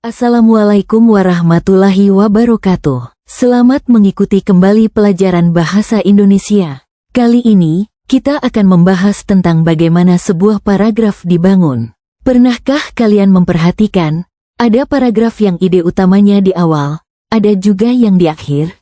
Assalamualaikum warahmatullahi wabarakatuh. Selamat mengikuti kembali pelajaran bahasa Indonesia. Kali ini, kita akan membahas tentang bagaimana sebuah paragraf dibangun. Pernahkah kalian memperhatikan, ada paragraf yang ide utamanya di awal, ada juga yang di akhir?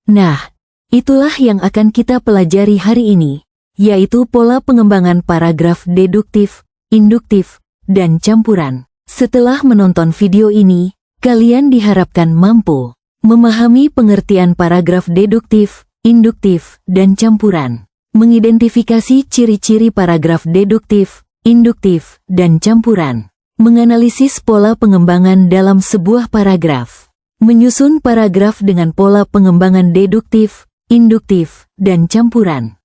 Nah, itulah yang akan kita pelajari hari ini, yaitu pola pengembangan paragraf deduktif, induktif, dan campuran. Setelah menonton video ini, kalian diharapkan mampu memahami pengertian paragraf deduktif, induktif, dan campuran, mengidentifikasi ciri-ciri paragraf deduktif, induktif, dan campuran, menganalisis pola pengembangan dalam sebuah paragraf, menyusun paragraf dengan pola pengembangan deduktif, induktif, dan campuran.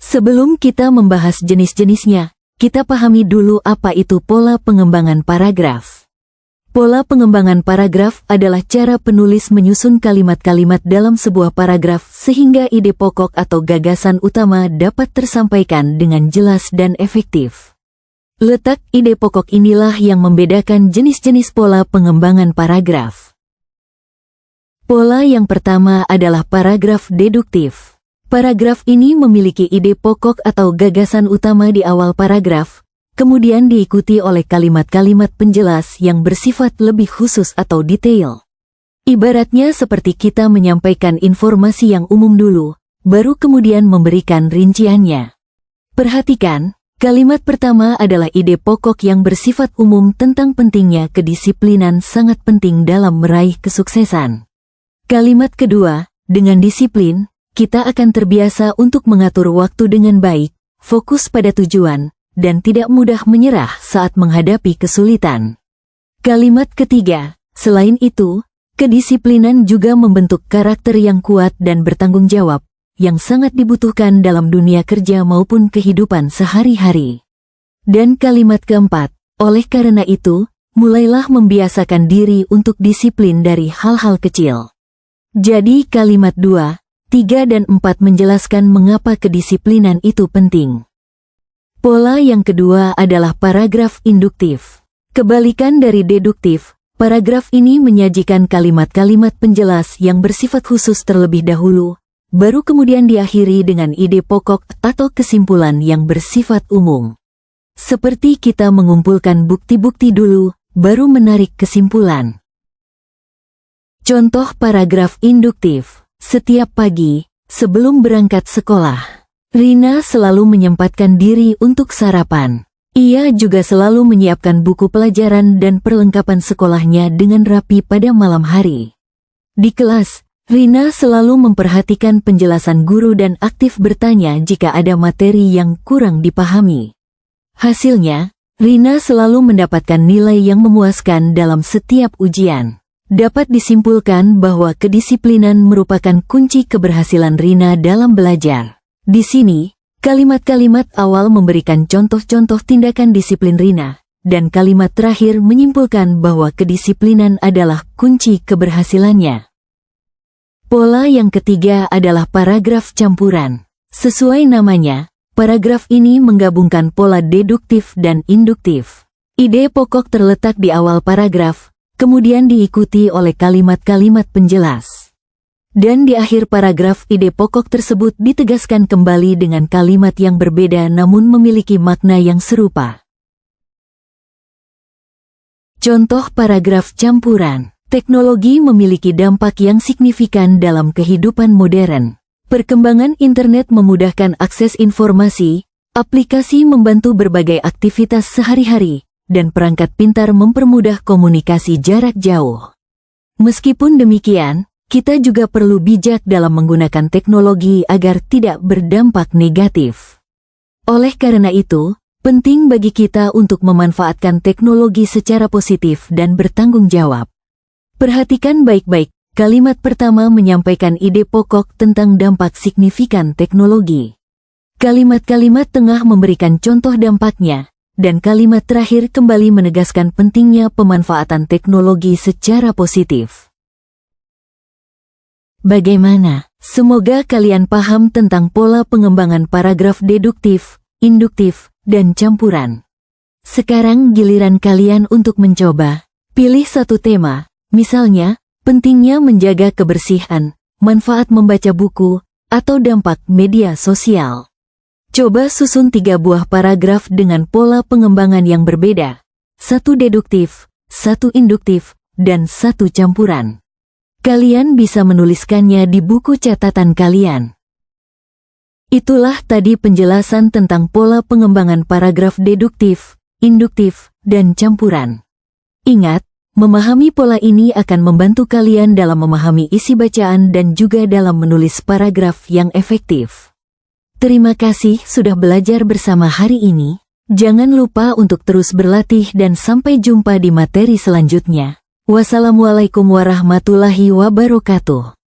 Sebelum kita membahas jenis-jenisnya, kita pahami dulu apa itu pola pengembangan paragraf. Pola pengembangan paragraf adalah cara penulis menyusun kalimat-kalimat dalam sebuah paragraf sehingga ide pokok atau gagasan utama dapat tersampaikan dengan jelas dan efektif. Letak ide pokok inilah yang membedakan jenis-jenis pola pengembangan paragraf. Pola yang pertama adalah paragraf deduktif. Paragraf ini memiliki ide pokok atau gagasan utama di awal paragraf, kemudian diikuti oleh kalimat-kalimat penjelas yang bersifat lebih khusus atau detail. Ibaratnya seperti kita menyampaikan informasi yang umum dulu, baru kemudian memberikan rinciannya. Perhatikan, kalimat pertama adalah ide pokok yang bersifat umum tentang pentingnya kedisiplinan sangat penting dalam meraih kesuksesan. Kalimat kedua, dengan disiplin, kita akan terbiasa untuk mengatur waktu dengan baik, fokus pada tujuan, dan tidak mudah menyerah saat menghadapi kesulitan. Kalimat ketiga, selain itu, kedisiplinan juga membentuk karakter yang kuat dan bertanggung jawab, yang sangat dibutuhkan dalam dunia kerja maupun kehidupan sehari-hari. Dan kalimat keempat, oleh karena itu, mulailah membiasakan diri untuk disiplin dari hal-hal kecil. Jadi kalimat 2, 3 dan 4 menjelaskan mengapa kedisiplinan itu penting. Pola yang kedua adalah paragraf induktif. Kebalikan dari deduktif, paragraf ini menyajikan kalimat-kalimat penjelas yang bersifat khusus terlebih dahulu, baru kemudian diakhiri dengan ide pokok atau kesimpulan yang bersifat umum. Seperti kita mengumpulkan bukti-bukti dulu, baru menarik kesimpulan. Contoh paragraf induktif. Setiap pagi, sebelum berangkat sekolah, Rina selalu menyempatkan diri untuk sarapan. Ia juga selalu menyiapkan buku pelajaran dan perlengkapan sekolahnya dengan rapi pada malam hari. Di kelas, Rina selalu memperhatikan penjelasan guru dan aktif bertanya jika ada materi yang kurang dipahami. Hasilnya, Rina selalu mendapatkan nilai yang memuaskan dalam setiap ujian. Dapat disimpulkan bahwa kedisiplinan merupakan kunci keberhasilan Rina dalam belajar. Di sini, kalimat-kalimat awal memberikan contoh-contoh tindakan disiplin Rina, dan kalimat terakhir menyimpulkan bahwa kedisiplinan adalah kunci keberhasilannya. Pola yang ketiga adalah paragraf campuran. Sesuai namanya, paragraf ini menggabungkan pola deduktif dan induktif. Ide pokok terletak di awal paragraf, kemudian diikuti oleh kalimat-kalimat penjelas. Dan di akhir paragraf ide pokok tersebut ditegaskan kembali dengan kalimat yang berbeda namun memiliki makna yang serupa. Contoh paragraf campuran. Teknologi memiliki dampak yang signifikan dalam kehidupan modern. Perkembangan internet memudahkan akses informasi, aplikasi membantu berbagai aktivitas sehari-hari, dan perangkat pintar mempermudah komunikasi jarak jauh. Meskipun demikian, kita juga perlu bijak dalam menggunakan teknologi agar tidak berdampak negatif. Oleh karena itu, penting bagi kita untuk memanfaatkan teknologi secara positif dan bertanggung jawab. Perhatikan baik-baik, kalimat pertama menyampaikan ide pokok tentang dampak signifikan teknologi. Kalimat-kalimat tengah memberikan contoh dampaknya, dan kalimat terakhir kembali menegaskan pentingnya pemanfaatan teknologi secara positif. Bagaimana? Semoga kalian paham tentang pola pengembangan paragraf deduktif, induktif, dan campuran. Sekarang giliran kalian untuk mencoba. Pilih satu tema, misalnya, pentingnya menjaga kebersihan, manfaat membaca buku, atau dampak media sosial. Coba susun 3 buah paragraf dengan pola pengembangan yang berbeda. 1 deduktif, 1 induktif, dan 1 campuran. Kalian bisa menuliskannya di buku catatan kalian. Itulah tadi penjelasan tentang pola pengembangan paragraf deduktif, induktif, dan campuran. Ingat, memahami pola ini akan membantu kalian dalam memahami isi bacaan dan juga dalam menulis paragraf yang efektif. Terima kasih sudah belajar bersama hari ini. Jangan lupa untuk terus berlatih dan sampai jumpa di materi selanjutnya. Wassalamualaikum warahmatullahi wabarakatuh.